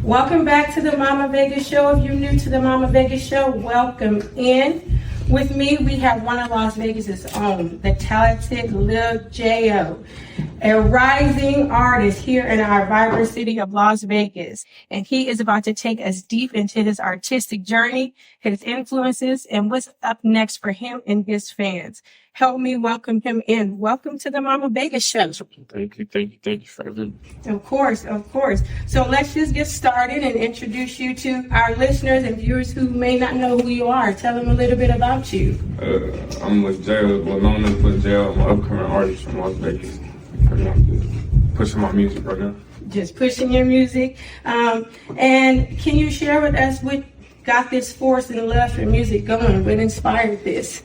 Welcome back to the MamaVegaz Show. If you're new to the MamaVegaz Show, welcome in. With me, we have one of Las Vegas's own, the talented Luh Jayo, a rising artist here in our vibrant city of Las Vegas. And he is about to take us deep into his artistic journey, his influences, and what's up next for him and his fans. Help me welcome him in. Welcome to the MamaVegaz Show. Thank you for having me. Of course. So let's just get started and introduce you to our listeners and viewers who may not know who you are. Tell them a little bit about you. I'm Luh Jayo, known as Luh Jayo. I'm an upcoming artist from Las Vegas. I'm just pushing my music right now. Just pushing your music. And can you share with us what got this force and love for music going? What inspired this?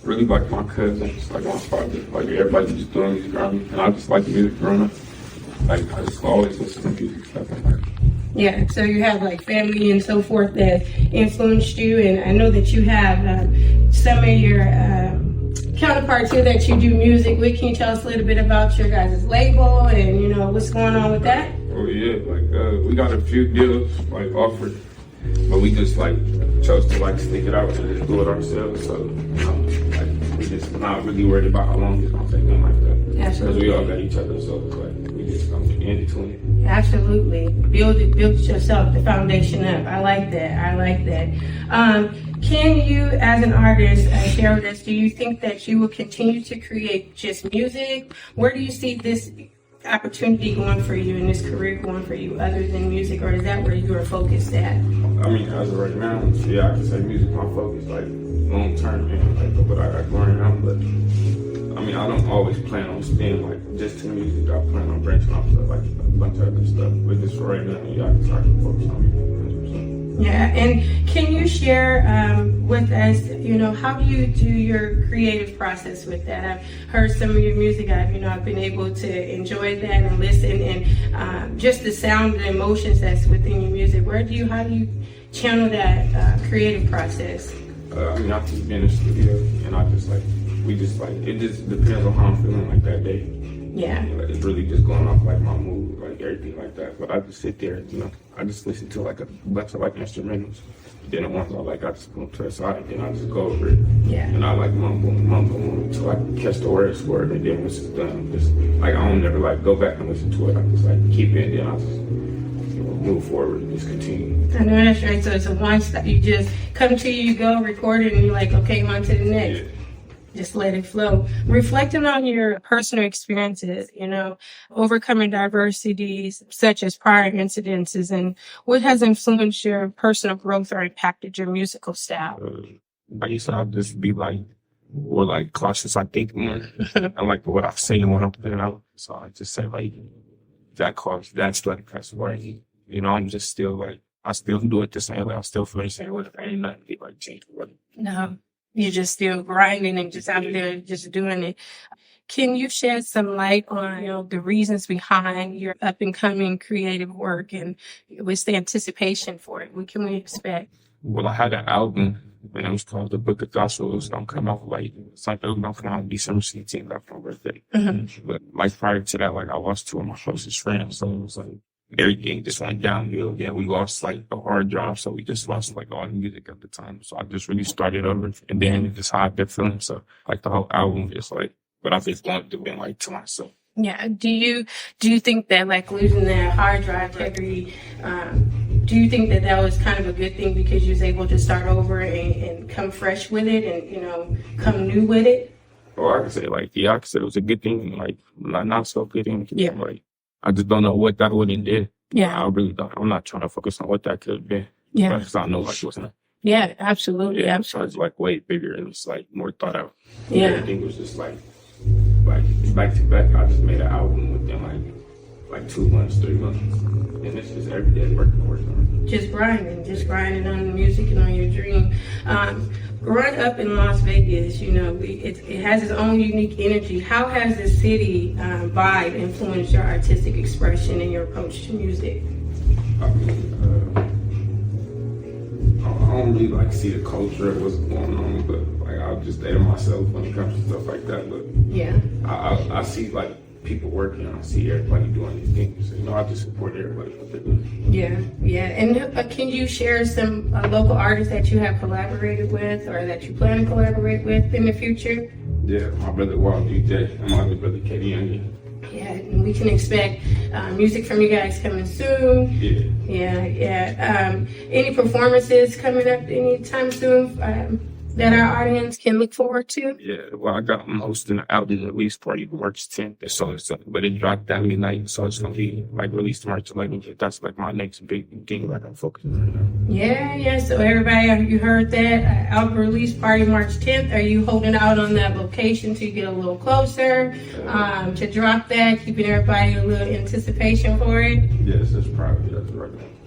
Really like my cousins, like my father, like everybody just doing music around me, and I just like music growing up. Like I just always listen to music stuff like that. Yeah, so you have like family and so forth that influenced you, and I know that you have some of your counterparts here that you do music with. Can you tell us a little bit about your guys' label and what's going on with that? Oh yeah, like we got a few deals like offered, but we just like chose to like stick it out and just do it ourselves. So like we just not really worried about how long it's gonna take them like that. Absolutely. Because we all got each other, so like we just gonna get into it. Absolutely. Build it yourself, the foundation up. I like that. Can you, as an artist, share with us, do you think that you will continue to create just music? Where do you see this opportunity going for you and this career going for you other than music, or is that where you are focused at? I mean, as of right now, yeah, I can say music my focus, like long term, and like what I got going on. But I mean, I don't always plan on staying like just to music. I plan on branching off to like a bunch of other stuff. But just for right now, yeah, I can focus on music. Yeah, and can you share with us, how do you do your creative process with that? I've heard some of your music. I've been able to enjoy that and listen, and just the sound and emotions that's within your music. How do you channel that creative process? I mean, I just be in the studio, and it just depends on how I'm feeling like that day. Yeah. Like, it's really just going off like my mood, like everything like that. But I just sit there, I just listen to like a bunch of like instrumentals. Then the ones I like, I just put them to the side, and I just go over it. Yeah. And I like mumble until I catch the words for it, and then once it's done, just like I don't never like go back and listen to it. I just like keep it, and then I just move forward and just continue. I know that's right. So it's a one step. You just come to you go record it, and you're like, okay, on to the next. Yeah. Just let it flow. Reflecting on your personal experiences, overcoming diversities such as prior incidences, and what has influenced your personal growth or impacted your musical style? I used to just be like, more like cautious, I think more. I like what I say and what I'm putting out. So I just say like, that's like, that's why, I'm just still like, I still do it the same way. I still feel the same way. There ain't nothing like change. No. You're just still grinding and just out there just doing it. Can you shed some light on, the reasons behind your up and coming creative work, and what's the anticipation for it? What can we expect? Well, I had an album, and it was called The Book of Gospel. It was going to come out like, something was going to come out December 16th, that's my birthday. Mm-hmm. But like prior to that, like I lost two of my closest friends. So it was like, everything just went downhill. Yeah, we lost like the hard drive, so we just lost like all the music at the time. So I just really started over, and then it just how I've been feeling. So like the whole album is like, but I've just wanted to be like to myself. Yeah. Do you think that like losing that hard drive integrity, do you think that was kind of a good thing because you was able to start over and come fresh with it and come new with it? Or I could say like, yeah, I could say it was a good thing, like not so good thing. Yeah. Like, I just don't know what that would have did. Yeah. I really don't. I'm not trying to focus on what that could have been. Yeah. Because I know like what's not. Yeah, absolutely. Yeah, absolutely. so it's like way bigger and it's like more thought out. Yeah. Everything was just like back to back. I just made an album within like 2 months, 3 months. And it's just every day working. Just grinding on the music and on your dream. Growing up in Las Vegas, it has its own unique energy. How has the city vibe influenced your artistic expression and your approach to music? I mean, I don't really like see the culture of what's going on, but like I'll just stay to myself when it comes to stuff like that. But yeah, I see like people working. I see everybody doing these things. You know, I just support everybody what they're doing. Yeah. And can you share some local artists that you have collaborated with or that you plan to collaborate with in the future? Yeah, my brother Luh Jayo and my other brother Katie. Yeah, and we can expect music from you guys coming soon. Yeah. Any performances coming up anytime soon that our audience can look forward to? Yeah, well, I'm hosting an outlet release party March 10th. So but it dropped that midnight, so it's gonna be like released March 11th. That's like my next big thing like I'm focusing on right now. Yeah. So everybody, you heard that album release party March 10th. Are you holding out on that location to get a little closer to drop that? Keeping everybody a little anticipation for it. Yes, that's right.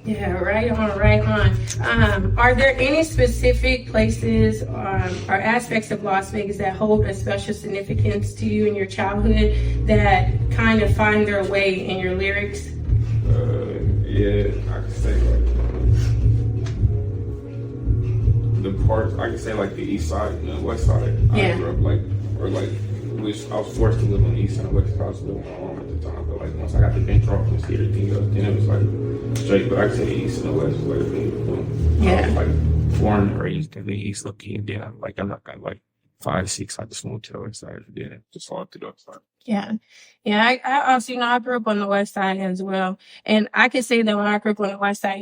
Yeah, right on. Are there any specific places or aspects of Las Vegas that hold a special significance to you in your childhood that kind of find their way in your lyrics? Yeah, I can say like the parts. I can say like the east side and the west side. Yeah. I grew up I was forced to live on the east side and west side. I was living with my mom at the time, but like once I got the bench off and see everything else, then it was like straight. But I can say the east and the west is like a thing. Yeah. I was like born and raised in the east, looking, and then I'm not gonna like 5, 6. I just moved to the west side, and then just all to the west side. Yeah. I also, I grew up on the west side as well. And I can say that when I grew up on the west side,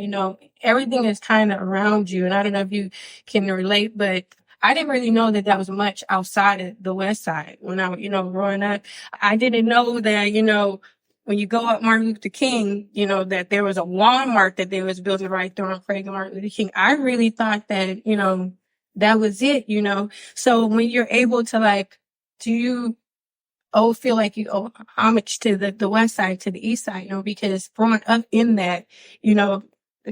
everything is kind of around you. And I don't know if you can relate, but I didn't really know that was much outside of the west side when I, growing up. I didn't know that, when you go up Martin Luther King, that there was a Walmart that they was building right there on Franklin Martin Luther King. I really thought that, that was it, So when you're able to do you feel like you owe homage to the west side, to the east side, because growing up in that,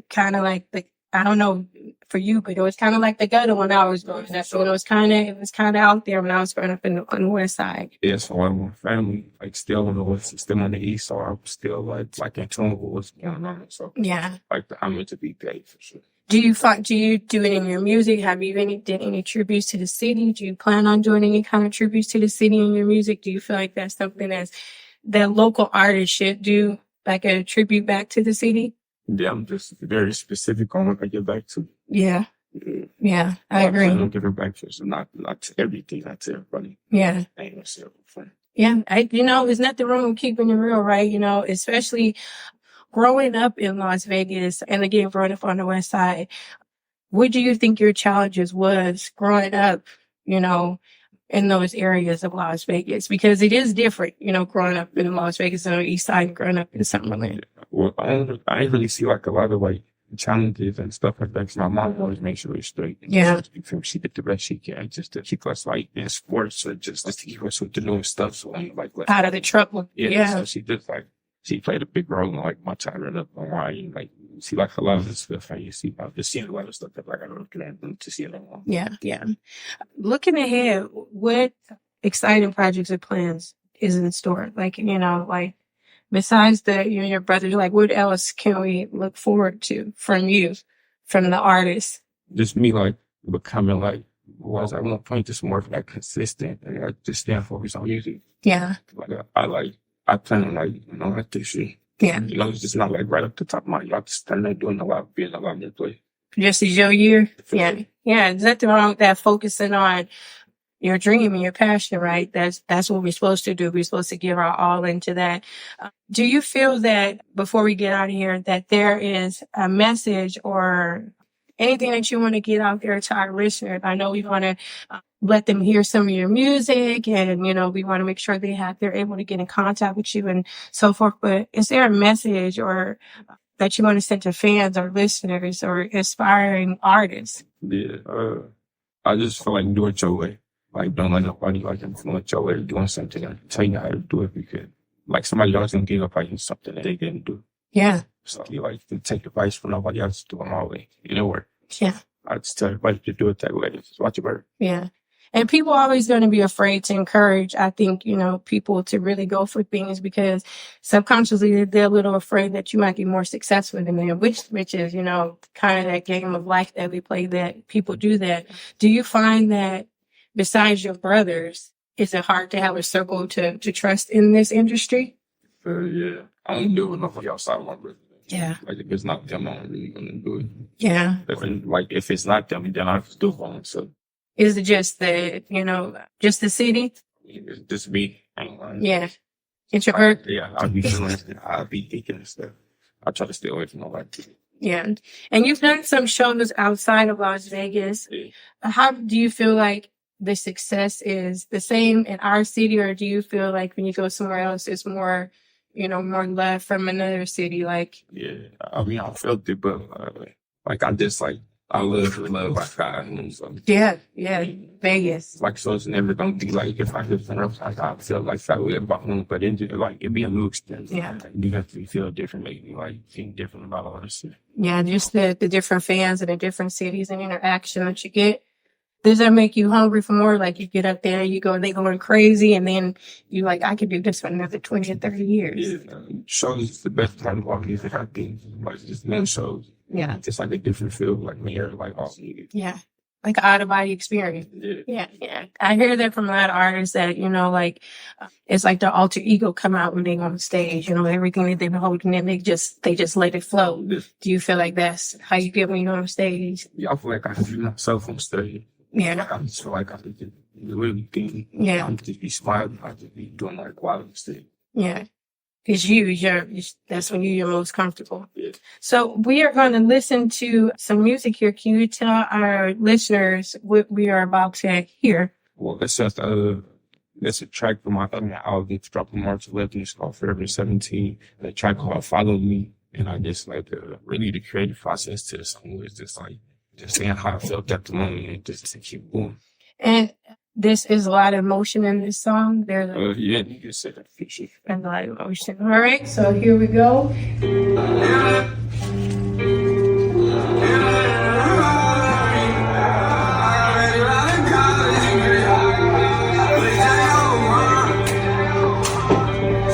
kind of like I don't know for you, but it was kind of like the gutter when I was growing up. So it was kind of out there when I was growing up on the west side. Yeah, so my family still on the west, still on the east, so I'm still like in tune with what's going on. So yeah, I'm meant to be paid for sure. Do you do it in your music? Have you did any tributes to the city? Do you plan on doing any kind of tributes to the city in your music? Do you feel like that's something that local artists should do, like a tribute back to the city? Yeah, I'm just very specific on what I get back to. Yeah, I agree. I don't give it back to, so not to everything, not to everybody. Yeah. I ain't gonna say it before. Yeah, there's nothing wrong with keeping it real, right? Especially growing up in Las Vegas and again, growing up on the west side. What do you think your challenges was growing up, in those areas of Las Vegas? Because it is different, growing up in Las Vegas on the east side and growing up in Summerlin. Well, I didn't really see like a lot of like challenges and stuff like that. 'Cause my mom always makes sure we're straight. Yeah. She did the best she can just to keep us like in sports or just to keep us with the new stuff. So I'm like, out of the trouble. Yeah. So she just she played a big role in like my time up on why like see like a lot of this stuff and you see about just seeing a lot of stuff that like I don't get to see it anymore. Yeah. Looking ahead, what exciting projects or plans is in store? Besides you and your brothers, what else can we look forward to from you, from the artist? Just me becoming was at one point just more consistent and I just stand focused on music. Yeah. I plan on this year. Yeah. It's just not right up the top of my head. I just stand there doing a lot, being a lot of place. Just as your year? Yeah. There's nothing wrong with that, focusing on your dream and your passion, right? That's what we're supposed to do. We're supposed to give our all into that. Do you feel that before we get out of here, that there is a message or anything that you want to get out there to our listeners? I know we want to let them hear some of your music and, we want to make sure they're able to get in contact with you and so forth. But is there a message or that you want to send to fans or listeners or aspiring artists? Yeah. I just feel like do it your way. Don't let nobody influence your way to doing something and tell you how to do it because somebody else can give up on you something that they didn't do. Yeah. So to take advice from nobody else, do it my way. It'll work. Yeah. I just tell everybody to do it that way. Just watch your bird. Yeah. And people are always going to be afraid to encourage, I think, people to really go for things because subconsciously they're a little afraid that you might be more successful than them, which is, kind of that game of life that we play that people do that. Do you find that besides your brothers, is it hard to have a circle to trust in this industry? Yeah. I don't do enough outside of my business. Yeah. Like, if it's not them, I'm really gonna do it. Yeah. If it's not them, then I just do it for myself. Is it just just the city? It's just me. Yeah. Introvert? Yeah, I'll be feeling it. I'll be thinking and stuff. I try to stay away from nobody. Yeah. And you've done some shows outside of Las Vegas. Yeah. How do you feel like the success is the same in our city, or do you feel like when you go somewhere else, it's more, more love from another city? Like, yeah, I mean, I felt it, but I love like God. So. Yeah, Vegas. Like, so it's never gonna be like if I live somewhere else, I feel like I live about home, but it'd be a new experience. Yeah, like, you have to feel different, maybe like think different about all this shit. Yeah, just the different fans in the different cities and interaction that you get. Does that make you hungry for more? Like, you get up there, they going crazy, and then you like, I could do this for another 20 or 30 years. Yeah, shows is the best part of all music, I think. Like, just men shows. Yeah. It's like a different feel, like when you're like all music. Yeah. Like an out-of-body experience. Yeah. I hear that from a lot of artists that, it's like their alter ego come out when they on stage, everything that they've been holding in, they just let it flow. Do you feel like that's how you get when you're on stage? Yeah, I feel like I can be myself on stage. Yeah. I just feel like I can just really think. Yeah. I can just be smiling. I just be doing like wild on stage. Yeah. Because that's when you're most comfortable. Yeah. So we are going to listen to some music here. Can you tell our listeners what we are about to hear? Well, it's just that's a track from my other album that's dropped on March 11th. It's called Forever 17. The track called Follow Me. And I just really the creative process to the song was just saying how I felt at the moment and just to keep going. And this is a lot of emotion in this song. There's yeah, you can say that. And a lot of emotion. All right, so here we go.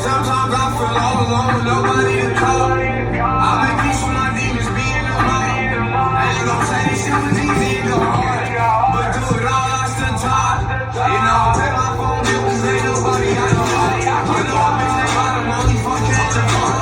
Sometimes I feel all alone with nobody to call. I make peace with my demons being alone. I ain't gonna say this shit was easy and go hard, but do it all I stood tall. Take my phone bill 'cause ain't nobody I know. I've been at bottom, only fucking at the bar.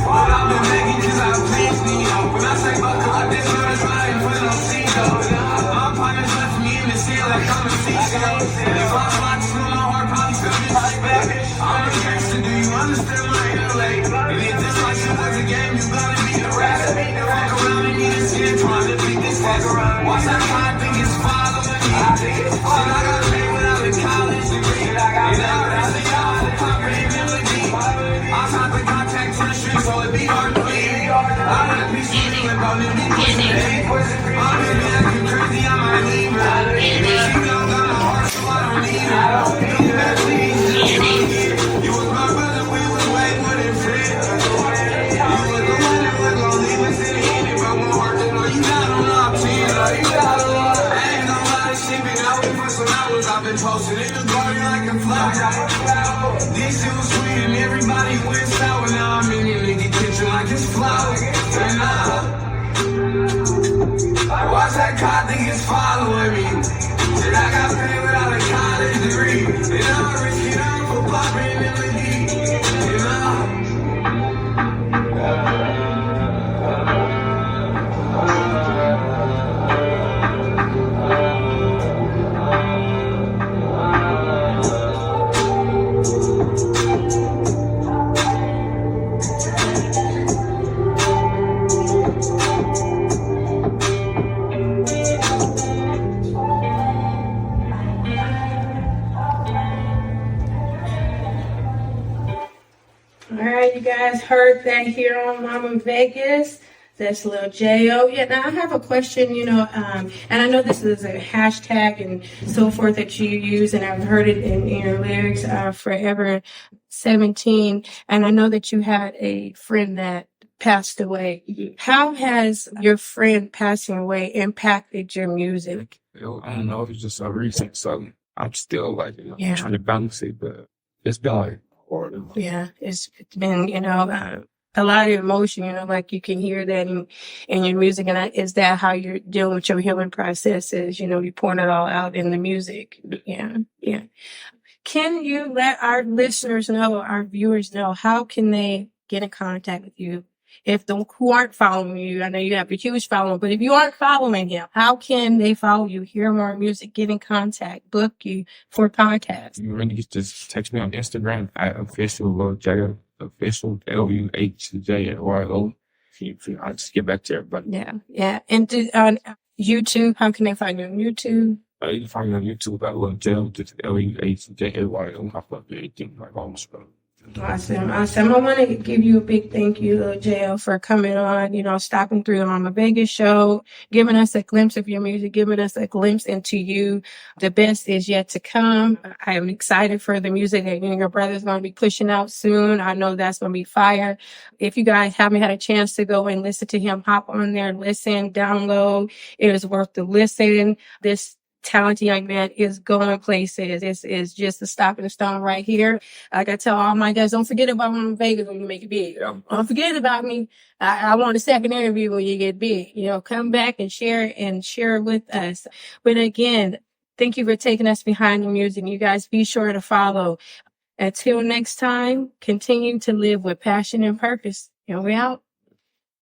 But I've been begging 'cause I please me. When I say fuck like this, it's not even put on seatbelt. My partners left me in the sea like I'm a seashell. If I fly to my heart, probably feel disrespect. I'm a gangster, do you understand my intellect? And if this life was a game, you gotta be the rest. Fuck around and need a skin, trying to beat this test. Watch that time, think it's following me. Shit, I got paid without a college degree. And now that's the y'all for popping melody. I tried to contact to the street, so it be hard to leave. I wanna be sweet, but about to be pushing it. I'm gonna be acting crazy, I might leave her. She don't got my heart, so I don't need her. You better leave. You was my brother, we was way more than friends. You was the one that was gonna leave us in the end. If I want heart, then know you got on up to you. I ain't gonna lie, this shit been out for some hours. I've been posted in the garden like a flower. This shit was sweet and everybody went sour. Now I'm in your nigga kitchen like it's flowers. And watch that car, think it's following me. Shit, I got paid without a college degree. And I'ma risk it all for popping melody. All right, you guys heard that here on MamaVegaz. That's Luh Jayo. Yeah, now I have a question, and I know this is a hashtag and so forth that you use, and I've heard it in your lyrics, Forever 17. And I know that you had a friend that passed away. How has your friend passing away impacted your music? I don't know, it's just so recent, so I'm still trying to balance it, but it's been hard. Yeah, it's been, a lot of emotion, like you can hear that in your music. And is that how you're dealing with your healing process? Is, you're pouring it all out in the music? Yeah. Can you let our listeners know, our viewers know, how can they get in contact with you? If who aren't following you, I know you have a huge following, but if you aren't following him, how can they follow you, hear more music, get in contact, book you for podcasts? You really just text me on Instagram at official Luh Jayo, official LUHJAYO. I'll just get back to everybody. Yeah. And on YouTube, how can they find you on YouTube? You can find me on YouTube at Luh Jayo, just LUHJAYO. I fuck everything like almost, bro. Awesome. I want to give you a big thank you, Luh Jayo, for coming on, stopping through the MamaVegaz show, giving us a glimpse of your music, giving us a glimpse into you. The best is yet to come. I'm excited for the music that you and your brother's going to be pushing out soon. I know that's going to be fire. If you guys haven't had a chance to go and listen to him, hop on there, listen, download. It is worth the listen. This talented young man is going places. It's just a stop in the stone right here. Like I tell all my guys, don't forget about MamaVegaz when you make it big. Don't forget about me. I want a second interview when you get big. Come back and share with us. But again, thank you for taking us behind the music. You guys be sure to follow. Until next time, continue to live with passion and purpose. And we out.